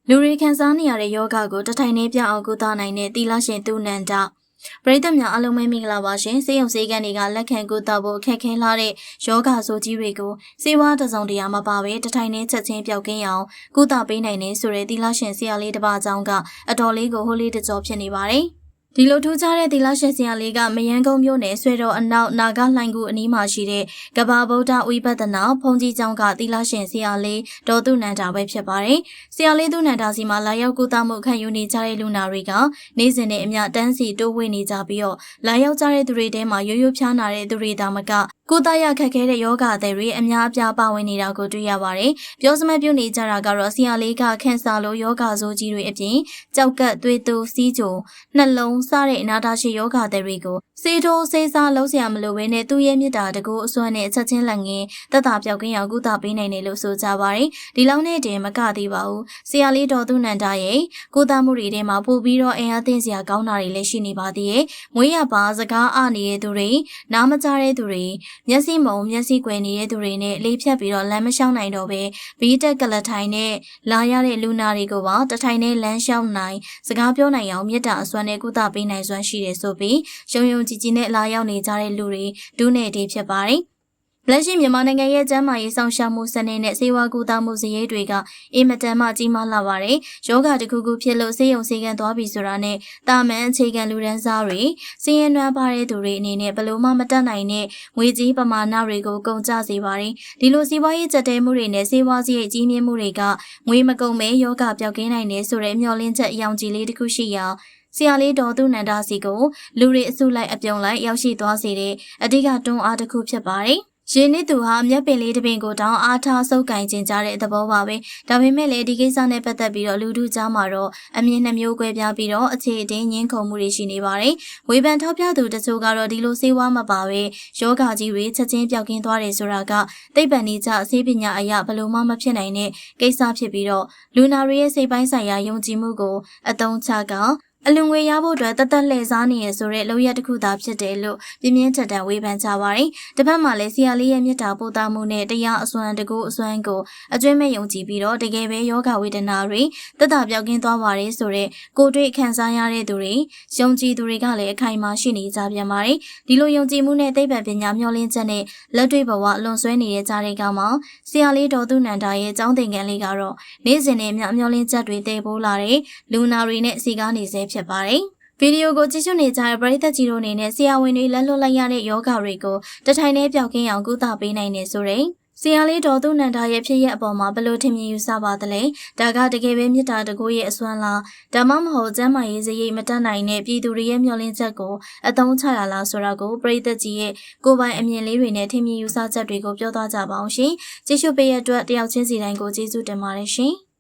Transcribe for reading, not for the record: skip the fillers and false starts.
လူတွေခံစားနေရတဲ့ယောဂကိုတထိုင်နေပြအောင်ကုသနိုင်တဲ့သီလရှင်သူနန္ဒပရိသတ်များအားလုံးပဲမင်္ဂလာပါရှင်ဆေးရုံဆေးကန်းတွေကလက်ခံကုသဖို့အခက်ခဲလာတဲ့ယောဂဆိုကြီးတွေကိုစေဝါတစုံတရာမပါဘဲတထိုင်နေချက်ချင်းပျောက်ကင်းအောင်ကုသပေးနိုင်နေဆိုတဲ့သီလရှင်ဆရာလေးတစ်ပါးအကြောင်းကအတော်လေးကိုဟိုလေးတကြောဖြစ်နေပါတယ်ဒီလိုထူးခြားတဲ့သီလရှင်ဆရာလေးကမယန်းကုန်းမြို့နယ်ဆွေတော်အနောက်နာဂလှိုင်ကူအနီးမှာရှိတဲ့ကဘာဗုဒ္ဓဝိပဿနာဘုံကြီးကျောင်းကသီလရှင်ဆရာလေးဒေါ်သူနန္ဒာပဲဖြစ်ပါတယ်။ဆရာလေးသူနန္ဒာစီမှာလာရောက်ကုသမှုခံယူနေကြတဲ့လူနာတွေကနေ့စဉ်နဲ့အမျှတန်းစီတိုးဝေနေကြပြီးတော့လာရောက်ကြတဲ့သူတွေထဲမှာရိုးရိုးဖျားနာတဲ့သူတွေသာမကကုသရခက်ခဲတဲ့ယောဂသည်တွေအများအပြားပါဝင်နေတာကိုတွေ့ရပါတယ်။ပြောစမပြုနေကြတာကတော့ဆရာလေးကခန့်စာလိုယောဂဆိုးကြီးတွေအပြင်ကြောက်ကသွေးတိုးစီးကြိုနှလုံးစတဲ့အနာတာရှိယောဂသည်တွေကိုစေတိုးစေးစားလုံးစရာမလိုဘဲနဲ့သူ့ရဲ့မြစ်တာတကူအစွမ်းနဲ့ချက်ချင်းလက်ငင်းသက်သာပြောက်ကင်းအောင်ကုသပေးနိုင်တယ်လို့ဆိုကြပါတယ်။ဒီလောက်နဲ့တည်းမကသေးပါဘူး။ဆရာလေးတော်သူနန္ဒာရဲ့ကုသမှုတွေထဲမှာပို့ပြီးတော့အင်အားသင့်စရာကောင်းတာတွေလည်းရှိနေပါသေးရဲ့။မွေးရပါစကားအနေတဲ့သူတွေနားမကြားတဲ့သူတွေမျက်စိမုံမျက်စိကွယ်နေတဲ့သူတွေနဲ့လေးဖြတ်ပြီးတော့လမ်းမလျှောက်နိုင်တော့ပဲဘီးတက်ကလထိုင်နဲ့လာရတဲ့လူနာတွေကိုပါတထိုင်နဲ့လမ်းလျှောက်နိုင်စကားပြောနိုင်အောင်မြစ်တာအစွမ်းနဲ့ကုသပေးနိုင်စွမ်းရှိတယ်ဆိုပြီးရုံရုံကြည်ကြည်နဲ့လာရောက်နေကြတဲ့လူတွေဒုနဲ့တည်းဖြစ်ပါတယ်လက်ရှိမြန်မာနိုင်ငံရဲ့ကျန်းမာရေးဆောင်ရှားမှုစနစ်နဲ့ဆေးဝါးကုသမှုစရိတ်တွေကအင်မတန်မှကြီးမားလာပါတယ်။ယောဂတစ်ခုခုဖြစ်လို့ဆေးရုံဆေးကန်းသွားပြီဆိုတာနဲ့တာမန်အခြေခံလူဒန်းစားတွေစည်ရင်နှွမ်းပါတဲ့သူတွေအနေနဲ့ဘလို့မှမတတ်နိုင်တဲ့ငွေကြီးပမာဏတွေကိုကုန်ကျစေပါတယ်။ဒီလိုစီးပွားရေးကြက်တဲမှုတွေနဲ့ဆေးဝါးစရိတ်ကြီးမြင့်မှုတွေကငွေမကုန်မဲယောဂပျောက်ကင်းနိုင်တယ်ဆိုတဲ့မျှော်လင့်ချက်အယောင်ကြီးလေးတစ်ခုရှိရာဆရာလေးတော်သူနန္ဒာစီကိုလူတွေအစုလိုက်အပြုံလိုက်ရောက်ရှိသွားစေတဲ့အဓိကတွန်းအားတစ်ခုဖြစ်ပါတယ်။ရင်းနှီးသူဟာမျက်ပင်လေးတစ်ပင်ကိုတောင်းအားထားစုပ်ကင်ကျင်ကြတဲ့သဘောပါပဲဒါပေမဲ့လည်းဒီကိစ္စနဲ့ပတ်သက်ပြီးတော့လူထုကြားမှာတော့အမြင်နှမျိုးကွဲပြားပြီးတော့အခြေအတင်းငင်းခုန်မှုတွေရှိနေပါတယ်ဝေဖန်ထောက်ပြသူတချို့ကတော့ဒီလိုဆေးဝါးမပါပဲယောဂကြီးတွေချက်ချင်းပျောက်ကင်းသွားတယ်ဆိုတာကသိပ္ပံနည်းကျဆေးပညာအရဘလို့မှမဖြစ်နိုင်တဲ့ကိစ္စဖြစ်ပြီးတော့လူနာတွေရဲ့စိတ်ပိုင်းဆိုင်ရာယုံကြည်မှုကိုအသုံးချကအလူငွေရဖို့အတွက်တသက်လှည့်စားနေရဆိုတဲ့လောက်ရတစ်ခုသာဖြစ်တယ်လို့ပြင်းပြင်းထန်ထန်ဝေဖန်ကြပါတယ်။တစ်ဖက်မှာလည်းဆရာလေးရဲ့မြတ်တာပို့တာမှုနဲ့တရားအစွမ်းတကူအစွမ်းကိုအကျွမ်းမဲ့ယုံကြည်ပြီးတော့တကယ်ပဲယောဂဝေဒနာတွေသက်သာပြောက်ကင်းသွားပါတယ်ဆိုတဲ့ကိုယ်တွေ့ခံစားရတဲ့သူတွေယုံကြည်သူတွေကလည်းအခိုင်အမာရှိနေကြပြန်ပါတယ်။ဒီလိုယုံကြည်မှုနဲ့သိပ္ပံပညာမျှော်လင့်ချက်နဲ့လက်တွေ့ဘဝလွန်ဆွဲနေတဲ့ကြားတွေကမှဆရာလေးတော်သူနန္ဒာရဲ့ကျောင်းသင်ခန်းလေးကတော့နေ့စဉ်နဲ့မျှော်လင့်ချက်တွေတည်ပိုးလာတဲ့လူနာတွေနဲ့စီကားနေစေဖြစ်ပါတယ်။ဗီဒီယိုကိုကြည့်ရှုနေကြတဲ့ပရိသတ်ကြီးတို့အနေနဲ့ဆရာဝန်တွေလက်လွတ်လိုက်ရတဲ့ယောဂတွေကိုတထိုင်နဲ့ပျောက်ကင်းအောင်ကုသပေးနိုင်နေဆိုရင်ဆရာလေးတော်သူနန္ဒာရဲ့ဖြစ်ရဲ့အပေါ်မှာဘလို့ထင်မြင်ယူဆပါသလဲဒါကတကယ်ပဲမြစ်တာတကူရဲ့အစွမ်းလားဒါမှမဟုတ်ကျမ်းမာရေးစရိတ်မတက်နိုင်တဲ့ပြည်သူတွေရဲ့မျှော်လင့်ချက်ကိုအသုံးချရလားဆိုတာကိုပရိသတ်ကြီးရဲ့ကိုယ်ပိုင်အမြင်လေးတွေနဲ့ထင်မြင်ယူဆချက်တွေကိုပြောသွားကြပါအောင်ရှင်ကြည့်ရှုပေးရတဲ့အတွက်တယောက်ချင်းစီတိုင်းကိုကျေးဇူးတင်ပါတယ်ရှင်